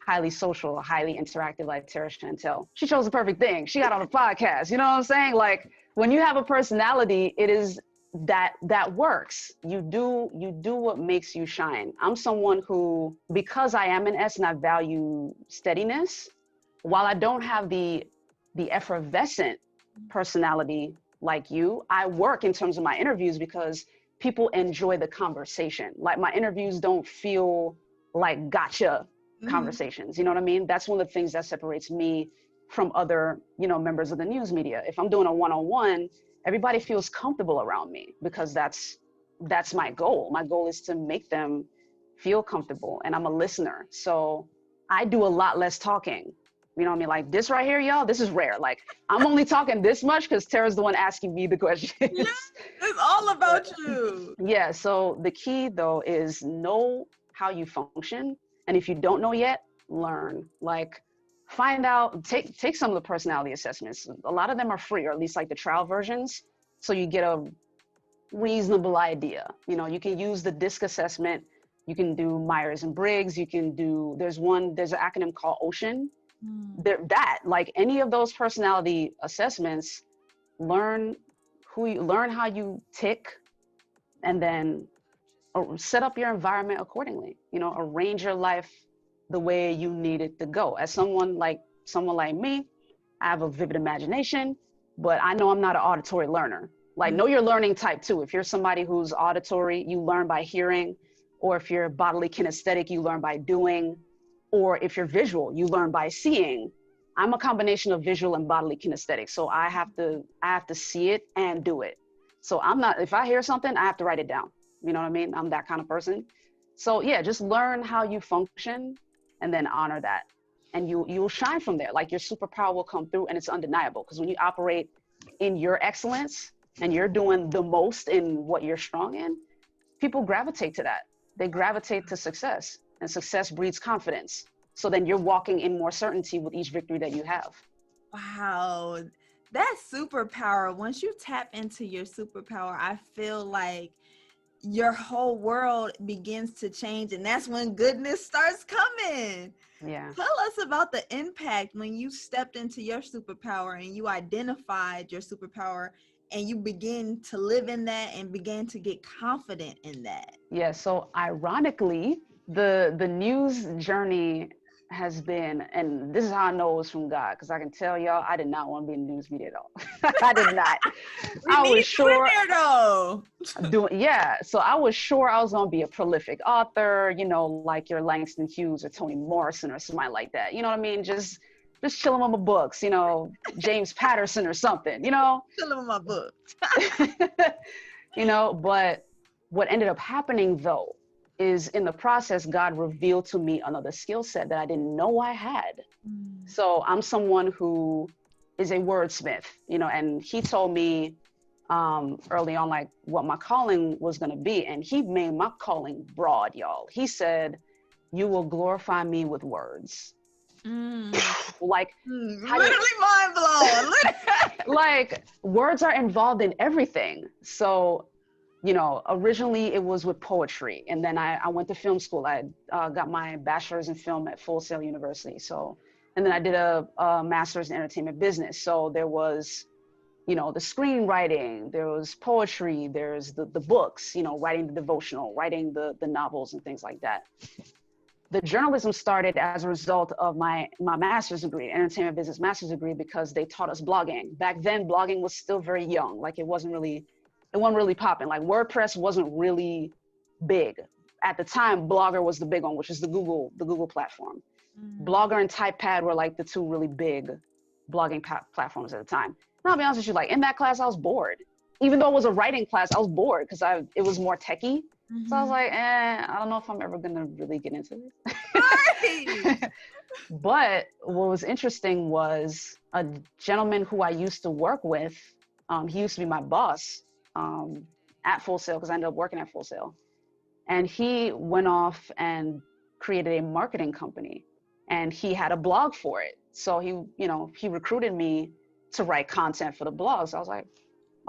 highly social, highly interactive, like Chantelle, she chose the perfect thing. She got on a podcast, you know what I'm saying? Like when you have a personality, it is that works. You do what makes you shine. I'm someone who, because I am an S and I value steadiness, while I don't have the effervescent personality like you, I work in terms of my interviews because people enjoy the conversation. Like my interviews don't feel like gotcha conversations. You know what I mean? That's one of the things that separates me from other, you know, members of the news media. If I'm doing a one-on-one, everybody feels comfortable around me because that's my goal. My goal is to make them feel comfortable, and I'm a listener. So I do a lot less talking. You know what I mean? Like this right here, y'all, this is rare. Like I'm only talking this much because Tara's the one asking me the questions. Yeah, it's all about you. Yeah, so the key though is know how you function. And if you don't know yet, learn. Like find out, take some of the personality assessments. A lot of them are free, or at least like the trial versions. So you get a reasonable idea. You know, you can use the D.I.S.C assessment. You can do Myers and Briggs. You can do, there's an acronym called OCEAN. Like any of those personality assessments, learn how you tick, and then set up your environment accordingly. You know, arrange your life the way you need it to go. As someone like me, I have a vivid imagination, but I know I'm not an auditory learner. Like know your learning type too. If you're somebody who's auditory, you learn by hearing, or if you're bodily kinesthetic, you learn by doing. Or if you're visual, you learn by seeing. I'm a combination of visual and bodily kinesthetic. So I have to see it and do it. So if I hear something, I have to write it down. You know what I mean? I'm that kind of person. So yeah, just learn how you function and then honor that. And you'll shine from there. Like your superpower will come through, and it's undeniable. Because when you operate in your excellence and you're doing the most in what you're strong in, people gravitate to that. They gravitate to success. And success breeds confidence. So then you're walking in more certainty with each victory that you have. Wow. That superpower, once you tap into your superpower, I feel like your whole world begins to change, and that's when goodness starts coming. Yeah. Tell us about the impact when you stepped into your superpower and you identified your superpower and you begin to live in that and began to get confident in that. Yeah. So ironically, the news journey has been, and this is how I know it was from God, because I can tell y'all, I did not want to be in the news media at all. I did not. We I need was you sure in there though. so I was sure I was going to be a prolific author, you know, like your Langston Hughes or Toni Morrison or somebody like that. You know what I mean? Just chilling with my books, you know, James Patterson or something, you know. Chilling with my book. You know, but what ended up happening though is in the process, God revealed to me another skill set that I didn't know I had. So I'm someone who is a wordsmith, you know, and he told me early on, like what my calling was going to be. And he made my calling broad, y'all. He said, you will glorify me with words. Like literally mind blown. Like words are involved in everything. So, you know, originally it was with poetry, and then I went to film school. I got my bachelor's in film at Full Sail University. So, and then I did a master's in entertainment business. So there was, you know, the screenwriting, there was poetry, there's the books, you know, writing the devotional, writing the novels and things like that. The journalism started as a result of my master's degree, entertainment business master's degree, because they taught us blogging. Back then, blogging was still very young. Like it wasn't really popping. Like WordPress wasn't really big. At the time, Blogger was the big one, which is the Google platform. Blogger and TypePad were like the two really big blogging platforms at the time. And I'll be honest with you, like in that class, I was bored. Even though it was a writing class, I was bored because it was more techie. So I was like, I don't know if I'm ever gonna really get into this. Right. But what was interesting was a gentleman who I used to work with. He used to be my boss at Full Sail, because I ended up working at Full Sail. And he went off and created a marketing company, and he had a blog for it. So he recruited me to write content for the blog. So I was like,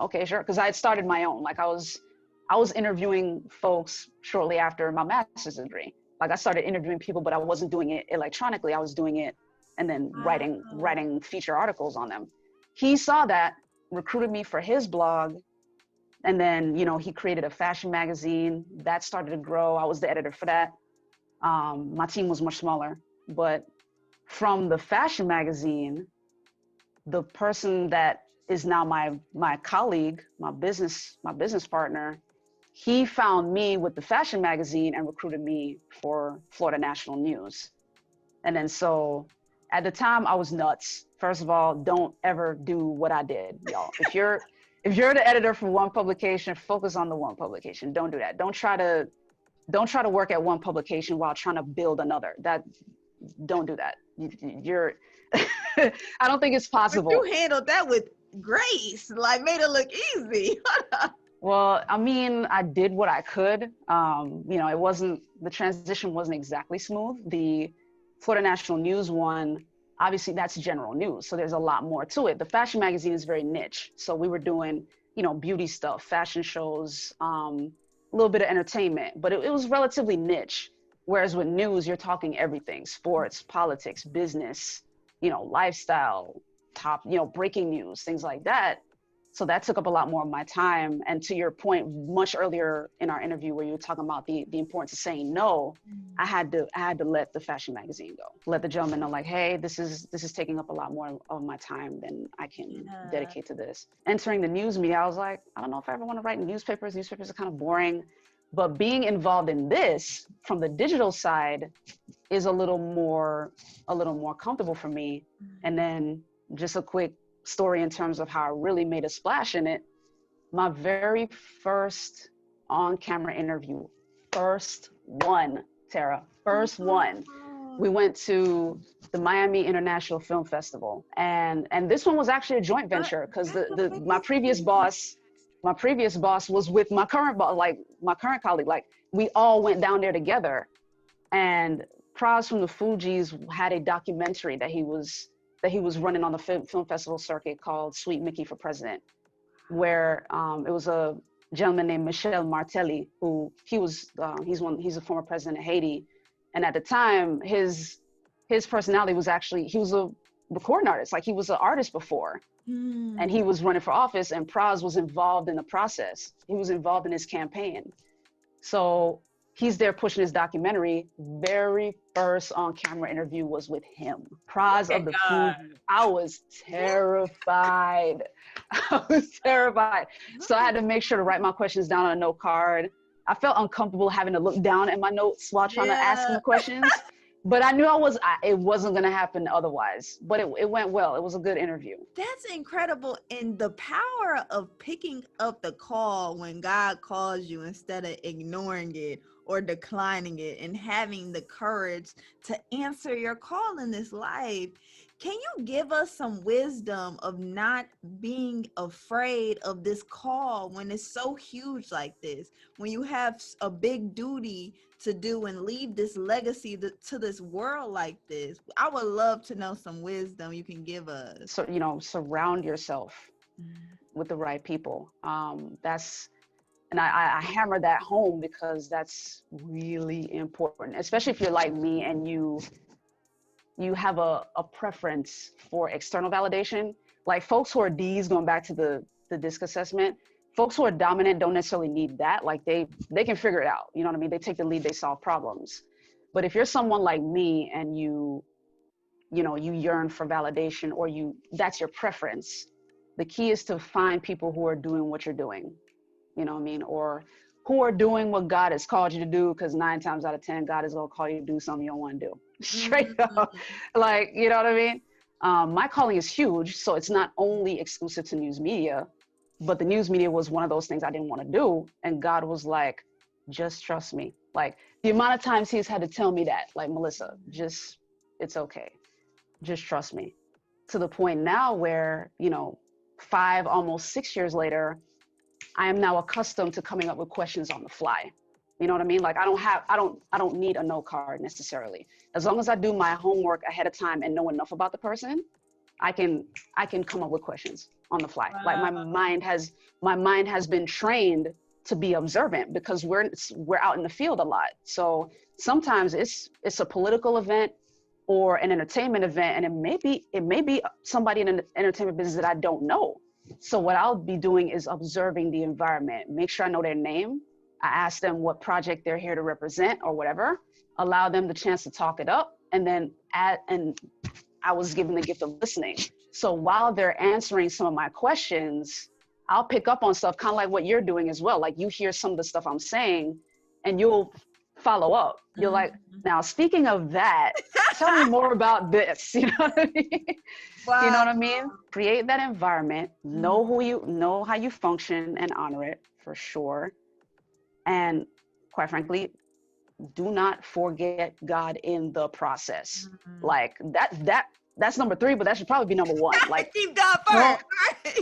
okay, sure. Because I had started my own. Like I was interviewing folks shortly after my master's degree. Like I started interviewing people, but I wasn't doing it electronically. I was doing it and then writing feature articles on them. He saw that, recruited me for his blog. And then, you know, he created a fashion magazine that started to grow. I was the editor for that. My team was much smaller, but from the fashion magazine, the person that is now my colleague, my business partner, he found me with the fashion magazine and recruited me for Florida National News. And then so at the time I was nuts. First of all, don't ever do what I did, y'all. If you're the editor for one publication, focus on the one publication. Don't do that. Don't try to work at one publication while trying to build another. Don't do that. You're I don't think it's possible. But you handled that with grace, like made it look easy. Well, I mean, I did what I could. You know, the transition wasn't exactly smooth. The Florida National News one, obviously that's general news. So there's a lot more to it. The fashion magazine is very niche. So we were doing, you know, beauty stuff, fashion shows, a little bit of entertainment, but it was relatively niche. Whereas with news, you're talking everything: sports, politics, business, you know, lifestyle, breaking news, things like that. So that took up a lot more of my time. And to your point, much earlier in our interview where you were talking about the importance of saying no, I had to let the fashion magazine go. Let the gentleman know, like, hey, this is taking up a lot more of my time than I can dedicate to this. Entering the news media, I was like, I don't know if I ever want to write in newspapers. Newspapers are kind of boring. But being involved in this from the digital side is a little more comfortable for me. And then just a quick story in terms of how I really made a splash in it. My very first on-camera interview, first one, we went to the Miami International Film Festival, and this one was actually a joint venture, because my previous boss was with my current boss, like my current colleague. Like we all went down there together. And Praz from the Fugees had a documentary that he was running on the film festival circuit called Sweet Mickey for President, where it was a gentleman named Michel Martelly, who he's a former president of Haiti. And at the time, his personality was actually, he was a recording artist. Like, he was an artist before. And he was running for office, and Praz was involved in the process. He was involved in his campaign. So he's there pushing his documentary. Very first on-camera interview was with him. Praz of the Fugees. I was terrified. I was terrified. So I had to make sure to write my questions down on a note card. I felt uncomfortable having to look down at my notes while trying to ask him the questions. But I knew it wasn't going to happen otherwise. But it went well. It was a good interview. That's incredible. And the power of picking up the call when God calls you instead of ignoring it or declining it, and having the courage to answer your call in this life. Can you give us some wisdom of not being afraid of this call when it's so huge like this, when you have a big duty to do and leave this legacy to this world like this? I would love to know some wisdom you can give us. So, surround yourself with the right people. And I hammer that home because that's really important, especially if you're like me and you have a preference for external validation. Like, folks who are Ds, going back to the D.I.S.C assessment, folks who are dominant don't necessarily need that. Like, they can figure it out. You know what I mean? They take the lead, they solve problems. But if you're someone like me and you yearn for validation, or that's your preference, the key is to find people who are doing what you're doing. You know what I mean? Or who are doing what God has called you to do, because 9 times out of 10, God is going to call you to do something you don't want to do. Straight up. Like, you know what I mean? My calling is huge, so it's not only exclusive to news media, but the news media was one of those things I didn't want to do. And God was like, just trust me. Like, the amount of times he's had to tell me that, like, Mellissa, it's okay. Just trust me. To the point now where, 5, almost 6 years later, I am now accustomed to coming up with questions on the fly. You know what I mean? Like, I don't need a note card necessarily. As long as I do my homework ahead of time and know enough about the person, I can come up with questions on the fly. Wow. Like, my mind has been trained to be observant because we're out in the field a lot. So sometimes it's a political event or an entertainment event, and it may be somebody in an entertainment business that I don't know. So what I'll be doing is observing the environment, make sure I know their name. I ask them what project they're here to represent or whatever, allow them the chance to talk it up, and then I was given the gift of listening. So while they're answering some of my questions, I'll pick up on stuff kind of like what you're doing as well. Like, you hear some of the stuff I'm saying and you'll follow up. You're like, now speaking of that, tell me more about this. You know what I mean? Wow. You know what I mean? Create that environment, know how you function, and honor it for sure. And quite frankly, do not forget God in the process. Like, that's number 3, but that should probably be number 1. Like, keep God first.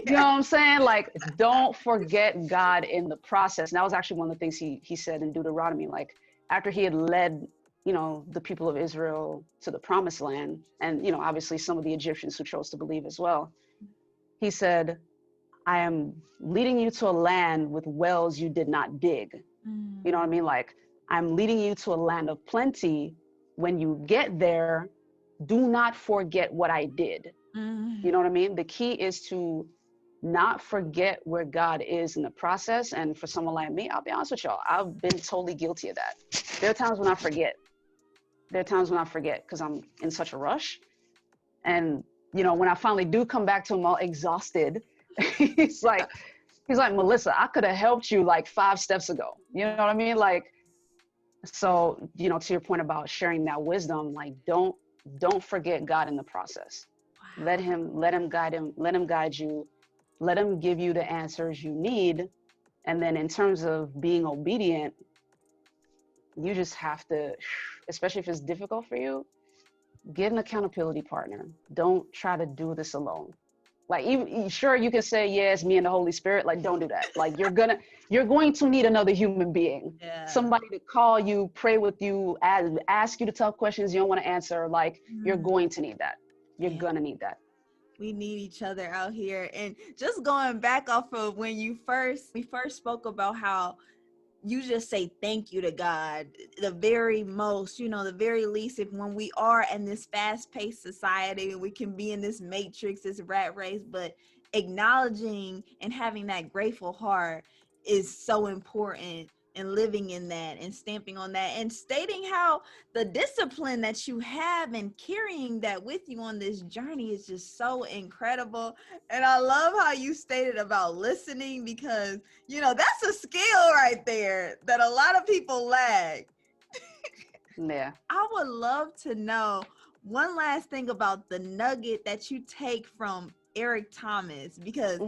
You know what I'm saying? Like, don't forget God in the process. And that was actually one of the things he said in Deuteronomy. Like, after he had led, the people of Israel to the promised land, and, obviously some of the Egyptians who chose to believe as well, he said, I am leading you to a land with wells you did not dig. You know what I mean? Like, I'm leading you to a land of plenty. When you get there, do not forget what I did. You know what I mean? The key is to not forget where God is in the process. And for someone like me, I'll be honest with y'all, I've been totally guilty of that. There are times when I forget. Because I'm in such a rush. And, when I finally do come back to him all exhausted, he's like, Mellissa, I could have helped you like 5 steps ago. You know what I mean? Like, so, to your point about sharing that wisdom, like, don't forget God in the process. Wow. Let him guide you. Let him give you the answers you need. And then in terms of being obedient, you just have to, especially if it's difficult for you, get an accountability partner. Don't try to do this alone. Like, even, sure, you can say, yeah, it's me and the Holy Spirit. Like, don't do that. Like, you're going to need another human being. Yeah. Somebody to call you, pray with you, ask you the tough questions you don't want to answer. Like, you're going to need that. You're going to need that. We need each other out here. And just going back off of when we first spoke about how you just say thank you to God, the very most, the very least, if when we are in this fast-paced society, we can be in this matrix, this rat race, but acknowledging and having that grateful heart is so important, and living in that and stamping on that and stating how the discipline that you have and carrying that with you on this journey is just so incredible. And I love how you stated about listening, because that's a skill right there that a lot of people lack. Yeah. I would love to know one last thing about the nugget that you take from Eric Thomas, because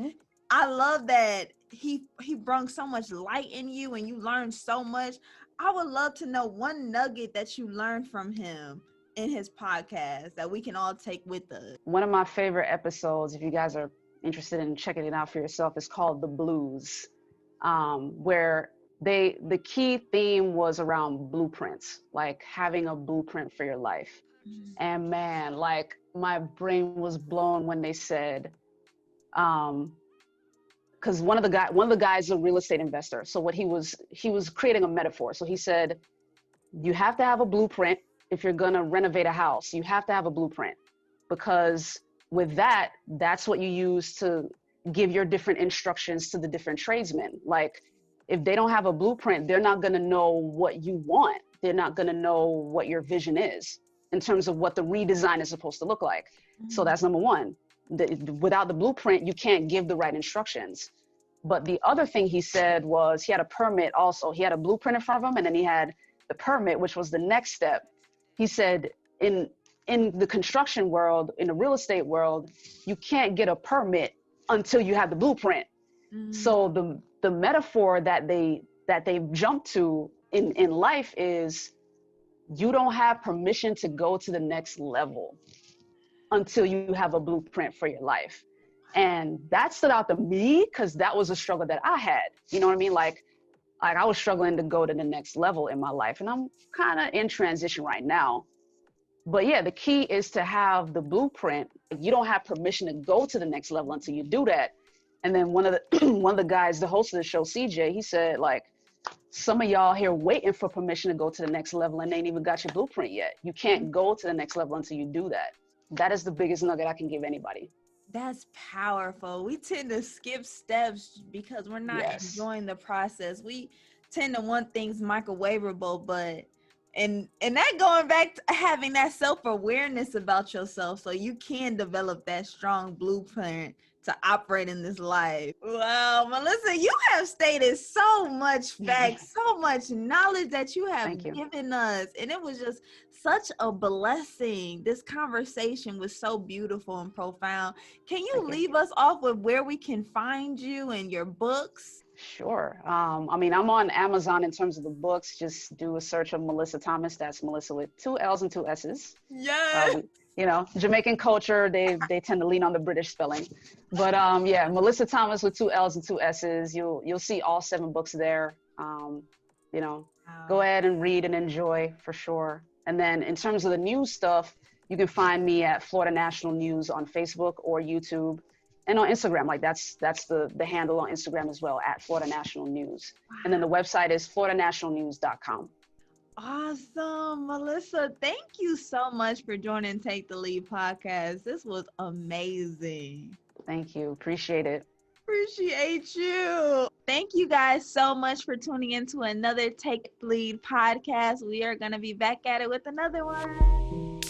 I love that he brought so much light in you and you learned so much. I would love to know one nugget that you learned from him in his podcast that we can all take with us. One of my favorite episodes, if you guys are interested in checking it out for yourself, is called The Blues, where the key theme was around blueprints, like having a blueprint for your life. And man, like my brain was blown when they said, because one of the guys is a real estate investor. So what he was creating a metaphor. So he said, you have to have a blueprint. If you're gonna renovate a house, you have to have a blueprint, because with that, that's what you use to give your different instructions to the different tradesmen. Like if they don't have a blueprint, they're not gonna know what you want. They're not gonna know what your vision is in terms of what the redesign is supposed to look like. So that's number one. Without the blueprint, you can't give the right instructions. But the other thing he said was he had a permit also. He had a blueprint in front of him, and then he had the permit, which was the next step. He said in the construction world, in the real estate world, you can't get a permit until you have the blueprint. So the metaphor that they jump to in life is, you don't have permission to go to the next level until you have a blueprint for your life. And that stood out to me because that was a struggle that I had. You know what I mean? Like I was struggling to go to the next level in my life, and I'm kind of in transition right now. But yeah, the key is to have the blueprint. You don't have permission to go to the next level until you do that. And then one of the guys, the host of the show, CJ, he said, like, some of y'all here waiting for permission to go to the next level and ain't even got your blueprint yet. You can't go to the next level until you do that. That is the biggest nugget I can give anybody. That's powerful. We tend to skip steps because we're not enjoying the process. We tend to want things microwavable, but and that going back to having that self-awareness about yourself, so you can develop that strong blueprint to operate in this life. Wow, Mellissa, you have stated so much facts, so much knowledge that you have given us. And it was just such a blessing. This conversation was so beautiful and profound. Can you leave us off with where we can find you and your books? Sure. I mean, I'm on Amazon in terms of the books. Just do a search of Mellissa Thomas. That's Mellissa with 2 L's and 2 S's. Yeah. You know, Jamaican culture, they tend to lean on the British spelling. But yeah, Mellissa Thomas with 2 L's and 2 S's. You'll see all 7 books there. You know, go ahead and read and enjoy for sure. And then in terms of the news stuff, you can find me at Florida National News on Facebook or YouTube. And on Instagram, like that's the handle on Instagram as well, at Florida National News. And then the website is floridanationalnews.com. Awesome, Mellissa. Thank you so much for joining Take the Lead podcast. This was amazing. Thank you. Appreciate it. Appreciate you. Thank you guys so much for tuning into another Take the Lead podcast. We are going to be back at it with another one.